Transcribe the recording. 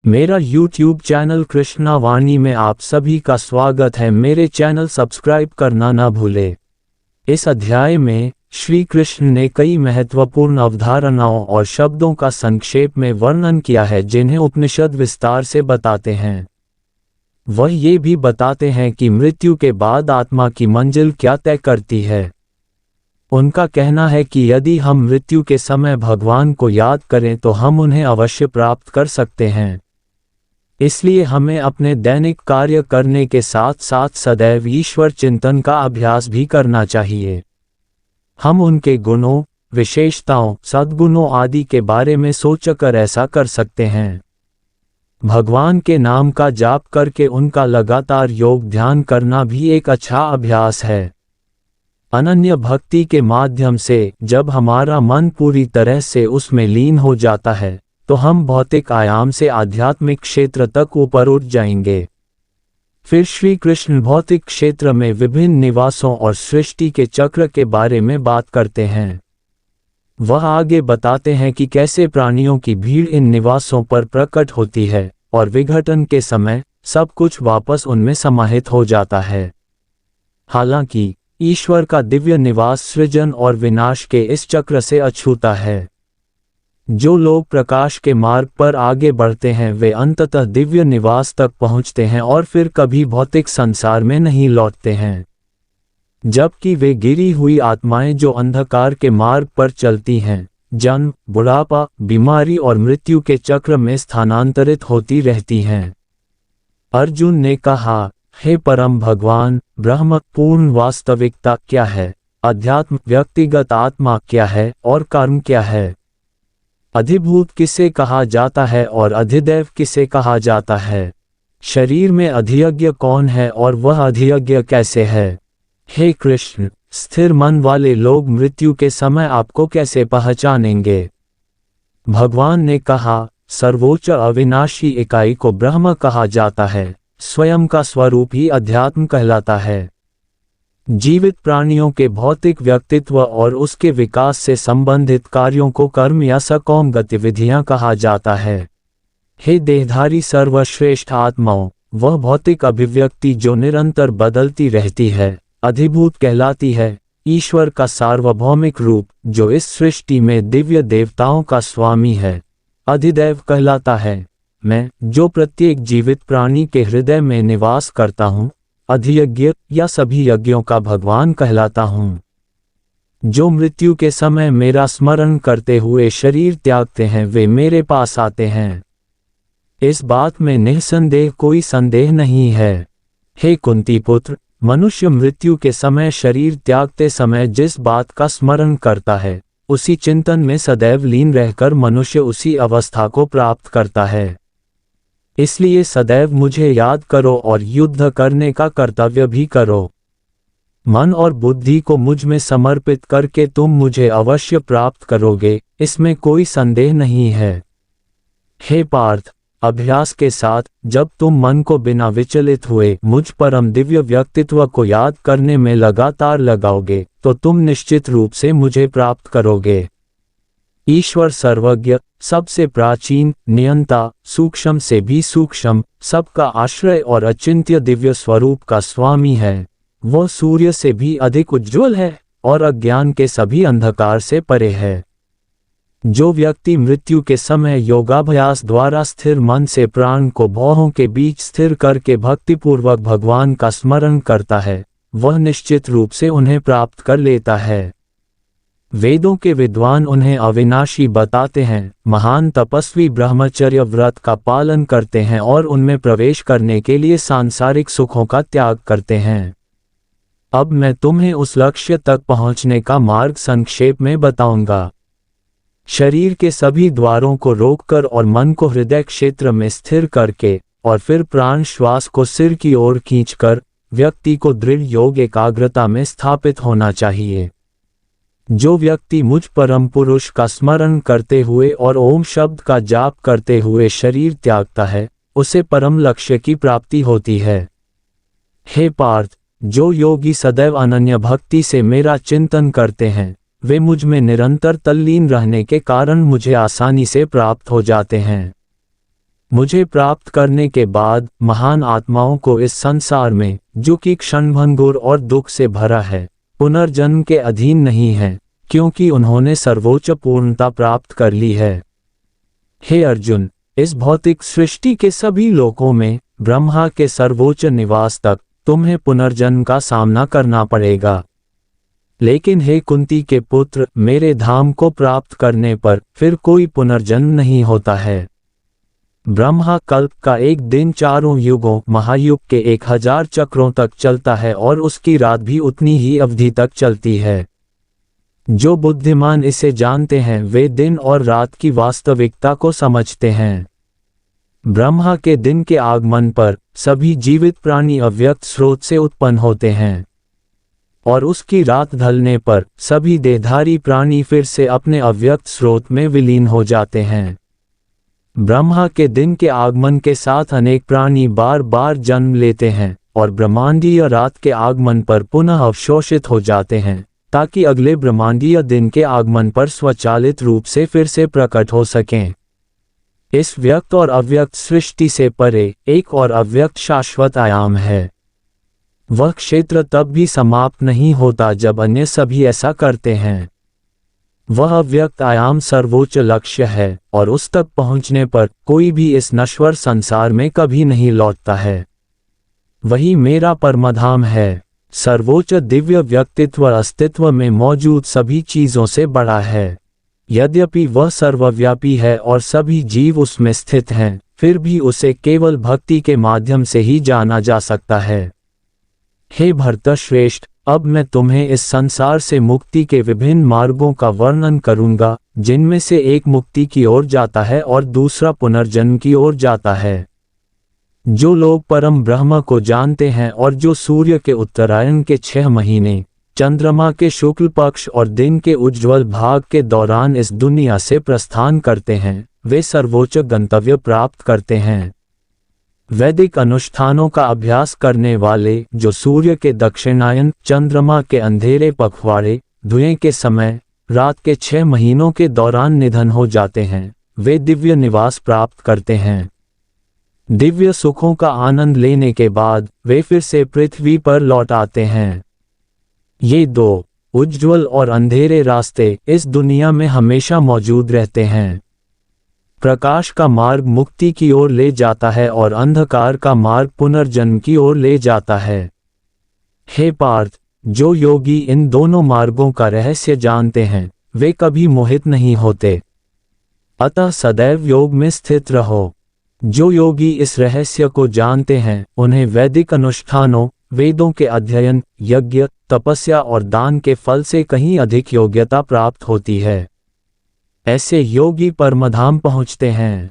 मेरा YouTube channel Krishna वाणी में आप सभी का स्वागत है। मेरे चैनल सब्सक्राइब करना ना भूले। इस अध्याय में श्री कृष्ण ने कई महत्वपूर्ण अवधारणाओं और शब्दों का संक्षेप में वर्णन किया है जिन्हें उपनिषद विस्तार से बताते हैं। वह ये भी बताते हैं कि मृत्यु के बाद आत्मा की मंजिल क्या तय करती है। उनका कहना है कि यदि हम मृत्यु के समय भगवान को याद करें तो हम उन्हें अवश्य प्राप्त कर सकते हैं। इसलिए हमें अपने दैनिक कार्य करने के साथ साथ सदैव ईश्वर चिंतन का अभ्यास भी करना चाहिए। हम उनके गुणों, विशेषताओं, सद्गुणों आदि के बारे में सोचकर ऐसा कर सकते हैं। भगवान के नाम का जाप करके उनका लगातार योग ध्यान करना भी एक अच्छा अभ्यास है। अनन्य भक्ति के माध्यम से जब हमारा मन पूरी तरह से उसमें लीन हो जाता है तो हम भौतिक आयाम से आध्यात्मिक क्षेत्र तक ऊपर उठ जाएंगे। फिर श्री कृष्ण भौतिक क्षेत्र में विभिन्न निवासों और सृष्टि के चक्र के बारे में बात करते हैं। वह आगे बताते हैं कि कैसे प्राणियों की भीड़ इन निवासों पर प्रकट होती है और विघटन के समय सब कुछ वापस उनमें समाहित हो जाता है। हालांकि ईश्वर का दिव्य निवास सृजन और विनाश के इस चक्र से अछूता है। जो लोग प्रकाश के मार्ग पर आगे बढ़ते हैं वे अंततः दिव्य निवास तक पहुंचते हैं और फिर कभी भौतिक संसार में नहीं लौटते हैं। जबकि वे गिरी हुई आत्माएं जो अंधकार के मार्ग पर चलती हैं, जन्म, बुढ़ापा, बीमारी और मृत्यु के चक्र में स्थानांतरित होती रहती हैं। अर्जुन ने कहा, हे परम भगवान, ब्रह्म पूर्ण वास्तविकता क्या है? अध्यात्म व्यक्तिगत आत्मा क्या है और कर्म क्या है? अधिभूत किसे कहा जाता है और अधिदैव किसे कहा जाता है? शरीर में अधियज्ञ कौन है और वह अधियज्ञ कैसे है? हे कृष्ण, स्थिर मन वाले लोग मृत्यु के समय आपको कैसे पहचानेंगे? भगवान ने कहा, सर्वोच्च अविनाशी इकाई को ब्रह्म कहा जाता है। स्वयं का स्वरूप ही अध्यात्म कहलाता है। जीवित प्राणियों के भौतिक व्यक्तित्व और उसके विकास से संबंधित कार्यों को कर्म या सकौम गतिविधियां कहा जाता है। हे देहधारी सर्वश्रेष्ठ आत्माओं, वह भौतिक अभिव्यक्ति जो निरंतर बदलती रहती है, अधिभूत कहलाती है। ईश्वर का सार्वभौमिक रूप जो इस सृष्टि में दिव्य देवताओं का स्वामी है, अधिदैव कहलाता है। मैं जो प्रत्येक जीवित प्राणी के हृदय में निवास करता हूँ, अधियज्ञ या सभी यज्ञों का भगवान कहलाता हूँ। जो मृत्यु के समय मेरा स्मरण करते हुए शरीर त्यागते हैं वे मेरे पास आते हैं। इस बात में निःसंदेह कोई संदेह नहीं है। हे कुंती पुत्र, मनुष्य मृत्यु के समय शरीर त्यागते समय जिस बात का स्मरण करता है उसी चिंतन में सदैव लीन रहकर मनुष्य उसी अवस्था को प्राप्त करता है। इसलिए सदैव मुझे याद करो और युद्ध करने का कर्तव्य भी करो। मन और बुद्धि को मुझ में समर्पित करके तुम मुझे अवश्य प्राप्त करोगे, इसमें कोई संदेह नहीं है। हे पार्थ, अभ्यास के साथ जब तुम मन को बिना विचलित हुए मुझ परम दिव्य व्यक्तित्व को याद करने में लगातार लगाओगे तो तुम निश्चित रूप से मुझे प्राप्त करोगे। ईश्वर सर्वज्ञ, सबसे प्राचीन, नियंता, सूक्ष्म से भी सूक्ष्म, सबका आश्रय और अचिंत्य दिव्य स्वरूप का स्वामी है। वह सूर्य से भी अधिक उज्ज्वल है और अज्ञान के सभी अंधकार से परे है। जो व्यक्ति मृत्यु के समय योगाभ्यास द्वारा स्थिर मन से प्राण को भौहों के बीच स्थिर करके भक्तिपूर्वक भगवान का स्मरण करता है, वह निश्चित रूप से उन्हें प्राप्त कर लेता है। वेदों के विद्वान उन्हें अविनाशी बताते हैं। महान तपस्वी ब्रह्मचर्य व्रत का पालन करते हैं और उनमें प्रवेश करने के लिए सांसारिक सुखों का त्याग करते हैं। अब मैं तुम्हें उस लक्ष्य तक पहुंचने का मार्ग संक्षेप में बताऊंगा। शरीर के सभी द्वारों को रोककर और मन को हृदय क्षेत्र में स्थिर करके और फिर प्राण श्वास को सिर की ओर खींचकर व्यक्ति को दृढ़ योग एकाग्रता में स्थापित होना चाहिए। जो व्यक्ति मुझ परम पुरुष का स्मरण करते हुए और ओम शब्द का जाप करते हुए शरीर त्यागता है, उसे परम लक्ष्य की प्राप्ति होती है। हे पार्थ, जो योगी सदैव अनन्य भक्ति से मेरा चिंतन करते हैं, वे मुझ में निरंतर तल्लीन रहने के कारण मुझे आसानी से प्राप्त हो जाते हैं। मुझे प्राप्त करने के बाद महान आत्माओं को इस संसार में, जो कि क्षणभंगुर और दुख से भरा है, पुनर्जन्म के अधीन नहीं है, क्योंकि उन्होंने सर्वोच्च पूर्णता प्राप्त कर ली है। हे अर्जुन, इस भौतिक सृष्टि के सभी लोकों में ब्रह्मा के सर्वोच्च निवास तक तुम्हें पुनर्जन्म का सामना करना पड़ेगा। लेकिन हे कुंती के पुत्र, मेरे धाम को प्राप्त करने पर फिर कोई पुनर्जन्म नहीं होता है। ब्रह्मा कल्प का एक दिन 4 युगों महायुग के 1000 चक्रों तक चलता है और उसकी रात भी उतनी ही अवधि तक चलती है। जो बुद्धिमान इसे जानते हैं वे दिन और रात की वास्तविकता को समझते हैं। ब्रह्मा के दिन के आगमन पर सभी जीवित प्राणी अव्यक्त स्रोत से उत्पन्न होते हैं और उसकी रात ढलने पर सभी देहधारी प्राणी फिर से अपने अव्यक्त स्रोत में विलीन हो जाते हैं। ब्रह्मा के दिन के आगमन के साथ अनेक प्राणी बार बार जन्म लेते हैं और ब्रह्मांडीय रात के आगमन पर पुनः अवशोषित हो जाते हैं, ताकि अगले ब्रह्मांडीय दिन के आगमन पर स्वचालित रूप से फिर से प्रकट हो सकें। इस व्यक्त और अव्यक्त सृष्टि से परे एक और अव्यक्त शाश्वत आयाम है। वह क्षेत्र तब भी समाप्त नहीं होता जब अन्य सभी ऐसा करते हैं। वह अव्यक्त आयाम सर्वोच्च लक्ष्य है और उस तक पहुंचने पर कोई भी इस नश्वर संसार में कभी नहीं लौटता है। वही मेरा परमधाम है। सर्वोच्च दिव्य व्यक्तित्व अस्तित्व में मौजूद सभी चीजों से बड़ा है। यद्यपि वह सर्वव्यापी है और सभी जीव उसमें स्थित हैं, फिर भी उसे केवल भक्ति के माध्यम से ही जाना जा सकता है। हे भरतश्रेष्ठ, अब मैं तुम्हें इस संसार से मुक्ति के विभिन्न मार्गों का वर्णन करूंगा, जिनमें से एक मुक्ति की ओर जाता है और दूसरा पुनर्जन्म की ओर जाता है। जो लोग परम ब्रह्म को जानते हैं और जो सूर्य के उत्तरायण के 6 महीने, चंद्रमा के शुक्ल पक्ष और दिन के उज्ज्वल भाग के दौरान इस दुनिया से प्रस्थान करते हैं, वे सर्वोच्च गंतव्य प्राप्त करते हैं। वैदिक अनुष्ठानों का अभ्यास करने वाले जो सूर्य के दक्षिणायन, चंद्रमा के अंधेरे पखवाड़े, धुएं के समय, रात के 6 महीनों के दौरान निधन हो जाते हैं, वे दिव्य निवास प्राप्त करते हैं। दिव्य सुखों का आनंद लेने के बाद वे फिर से पृथ्वी पर लौट आते हैं। ये 2 उज्ज्वल और अंधेरे रास्ते इस दुनिया में हमेशा मौजूद रहते हैं। प्रकाश का मार्ग मुक्ति की ओर ले जाता है और अंधकार का मार्ग पुनर्जन्म की ओर ले जाता है। हे पार्थ, जो योगी इन दोनों मार्गों का रहस्य जानते हैं, वे कभी मोहित नहीं होते। अतः सदैव योग में स्थित रहो। जो योगी इस रहस्य को जानते हैं, उन्हें वैदिक अनुष्ठानों, वेदों के अध्ययन, यज्ञ, तपस्या और दान के फल से कहीं अधिक योग्यता प्राप्त होती है। ऐसे योगी परमधाम पहुँचते हैं।